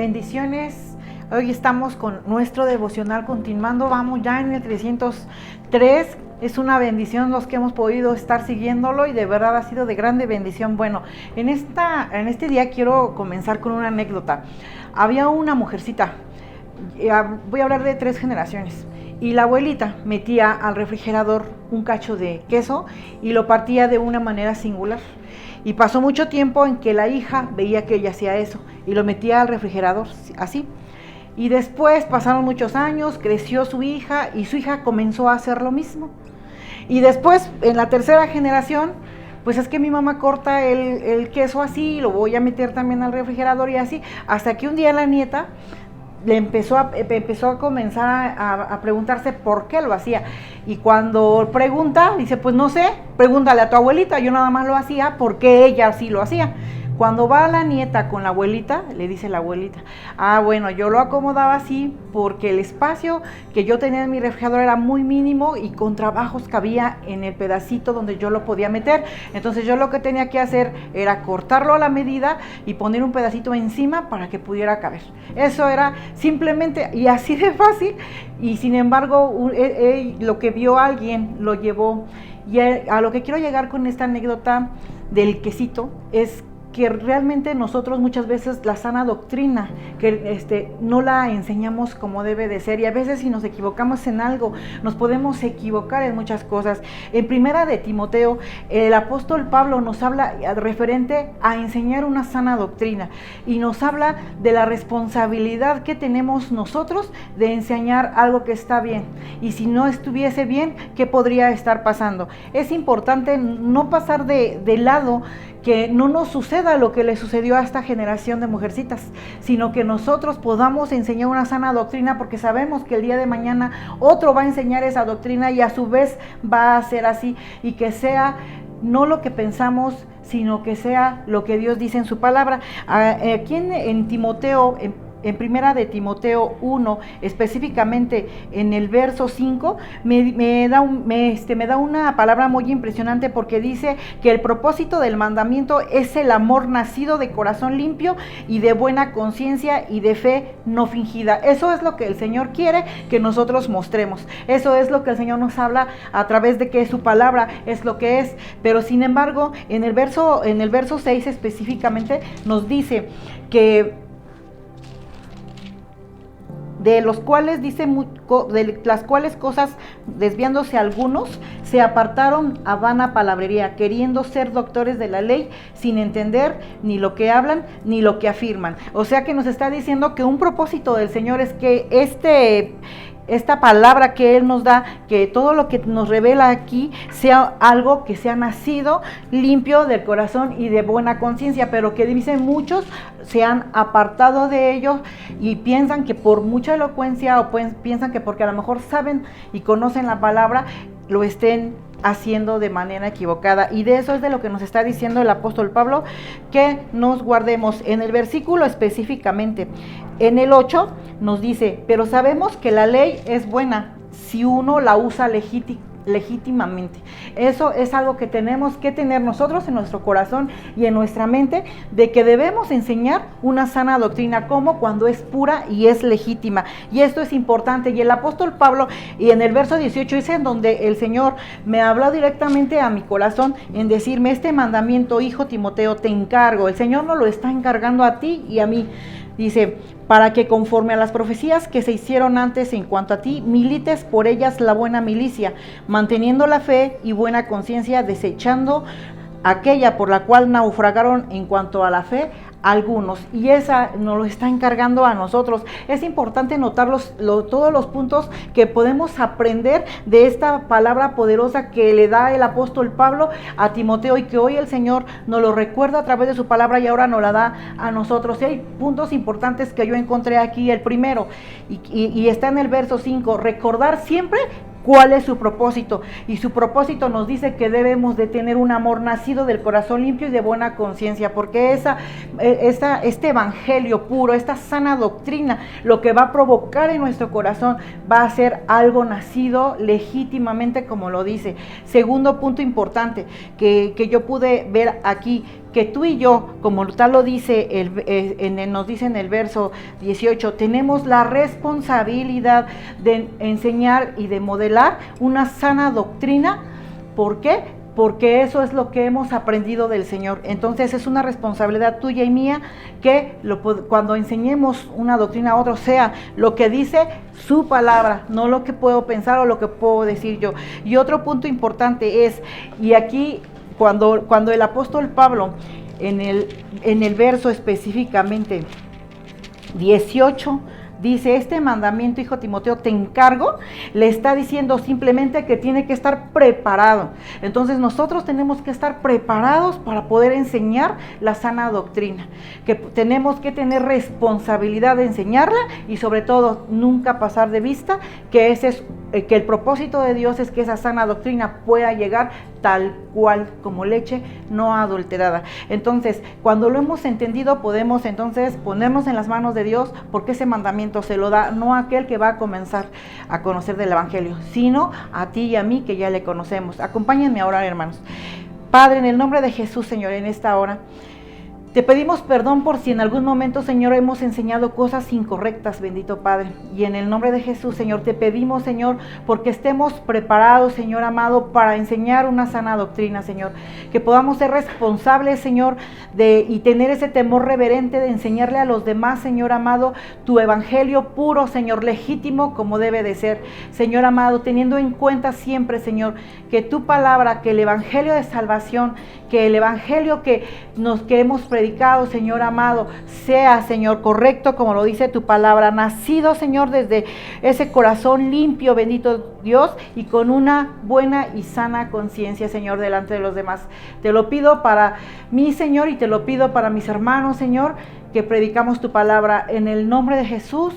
Bendiciones. Hoy estamos con nuestro devocional continuando. Vamos ya en el 303. Es una bendición los que hemos podido estar siguiéndolo y de verdad ha sido de grande bendición. Bueno, en este día quiero comenzar con una anécdota. Había una mujercita, voy a hablar de 3 generaciones, y la abuelita metía al refrigerador un cacho de queso y lo partía de una manera singular. Y pasó mucho tiempo en que la hija veía que ella hacía eso y lo metía al refrigerador así. Y después pasaron muchos años, creció su hija y su hija comenzó a hacer lo mismo. Y después, en la 3ª generación, pues es que mi mamá corta el queso así, lo voy a meter también al refrigerador y así, hasta que un día la nieta le empezó a comenzar a preguntarse por qué lo hacía. Y cuando pregunta, dice, pues no sé, pregúntale a tu abuelita, yo nada más lo hacía porque ella sí lo hacía. Cuando va la nieta con la abuelita, le dice la abuelita, bueno, yo lo acomodaba así porque el espacio que yo tenía en mi refrigerador era muy mínimo y con trabajos cabía en el pedacito donde yo lo podía meter. Entonces yo lo que tenía que hacer era cortarlo a la medida y poner un pedacito encima para que pudiera caber. Eso era simplemente y así de fácil, y sin embargo lo que vio alguien lo llevó. Y a lo que quiero llegar con esta anécdota del quesito es que realmente nosotros muchas veces la sana doctrina, que no la enseñamos como debe de ser, y a veces si nos equivocamos en algo, nos podemos equivocar en muchas cosas. En 1 de Timoteo, el apóstol Pablo nos habla referente a enseñar una sana doctrina, y nos habla de la responsabilidad que tenemos nosotros de enseñar algo que está bien, y si no estuviese bien, ¿qué podría estar pasando? Es importante no pasar de lado, que no nos suceda lo que le sucedió a esta generación de mujercitas, sino que nosotros podamos enseñar una sana doctrina, porque sabemos que el día de mañana otro va a enseñar esa doctrina y a su vez va a ser así, y que sea no lo que pensamos, sino que sea lo que Dios dice en su palabra. Aquí en Timoteo, en 1 de Timoteo 1, específicamente en el verso 5, me da una palabra muy impresionante, porque dice que el propósito del mandamiento es el amor nacido de corazón limpio y de buena conciencia y de fe no fingida. Eso es lo que el Señor quiere que nosotros mostremos. Eso es lo que el Señor nos habla a través de que su palabra es lo que es. Pero sin embargo, en el verso 6 específicamente nos dice que de las cuales cosas, desviándose algunos, se apartaron a vana palabrería, queriendo ser doctores de la ley, sin entender ni lo que hablan ni lo que afirman. O sea que nos está diciendo que un propósito del Señor es que esta palabra que Él nos da, que todo lo que nos revela aquí sea algo que sea nacido limpio del corazón y de buena conciencia, pero que dicen muchos se han apartado de ellos y piensan que por mucha elocuencia, o piensan que porque a lo mejor saben y conocen la palabra, lo estén haciendo de manera equivocada. Y de eso es de lo que nos está diciendo el apóstol Pablo, que nos guardemos. En el versículo específicamente, en el 8, nos dice, pero sabemos que la ley es buena si uno la usa legítimamente. Eso es algo que tenemos que tener nosotros en nuestro corazón y en nuestra mente, de que debemos enseñar una sana doctrina, como cuando es pura y es legítima. Y esto es importante. Y el apóstol Pablo, y en el verso 18, es en donde el Señor me habló directamente a mi corazón en decirme: este mandamiento, hijo Timoteo, te encargo. El Señor nos lo está encargando a ti y a mí. Dice, para que conforme a las profecías que se hicieron antes en cuanto a ti, milites por ellas la buena milicia, manteniendo la fe y buena conciencia, desechando aquella por la cual naufragaron en cuanto a la fe algunos. Y esa nos lo está encargando a nosotros. Es importante notar todos los puntos que podemos aprender de esta palabra poderosa que le da el apóstol Pablo a Timoteo, y que hoy el Señor nos lo recuerda a través de su palabra y ahora nos la da a nosotros. Y hay puntos importantes que yo encontré aquí. El primero, y está en el verso 5, recordar siempre cuál es su propósito. Y su propósito nos dice que debemos de tener un amor nacido del corazón limpio y de buena conciencia, porque este evangelio puro, esta sana doctrina, lo que va a provocar en nuestro corazón va a ser algo nacido legítimamente, como lo dice. Segundo punto importante que yo pude ver aquí: que tú y yo, como tal lo dice nos dice en el verso 18, tenemos la responsabilidad de enseñar y de modelar una sana doctrina. ¿Por qué? Porque eso es lo que hemos aprendido del Señor. Entonces es una responsabilidad tuya y mía que cuando enseñemos una doctrina a otro, sea lo que dice su palabra, no lo que puedo pensar o lo que puedo decir yo. Y otro punto importante es, y aquí cuando el apóstol Pablo en el verso específicamente 18 dice, este mandamiento, hijo Timoteo, te encargo, le está diciendo simplemente que tiene que estar preparado. Entonces nosotros tenemos que estar preparados para poder enseñar la sana doctrina, que tenemos que tener responsabilidad de enseñarla y sobre todo nunca pasar de vista que que el propósito de Dios es que esa sana doctrina pueda llegar tal cual como leche no adulterada. Entonces, cuando lo hemos entendido, podemos entonces ponernos en las manos de Dios, porque ese mandamiento se lo da no a aquel que va a comenzar a conocer del Evangelio, sino a ti y a mí que ya le conocemos. Acompáñenme a orar, hermanos. Padre, en el nombre de Jesús, Señor, en esta hora te pedimos perdón por si en algún momento, Señor, hemos enseñado cosas incorrectas, bendito Padre. Y en el nombre de Jesús, Señor, te pedimos, Señor, porque estemos preparados, Señor amado, para enseñar una sana doctrina, Señor. Que podamos ser responsables, Señor, y tener ese temor reverente de enseñarle a los demás, Señor amado, tu evangelio puro, Señor, legítimo como debe de ser. Señor amado, teniendo en cuenta siempre, Señor, que tu palabra, que el evangelio de salvación, que el evangelio que hemos predicado, Señor amado, sea, Señor, correcto como lo dice tu palabra, nacido, Señor, desde ese corazón limpio, bendito Dios, y con una buena y sana conciencia, Señor, delante de los demás. Te lo pido para mí, Señor, y te lo pido para mis hermanos, Señor, que predicamos tu palabra en el nombre de Jesús.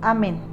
Amén.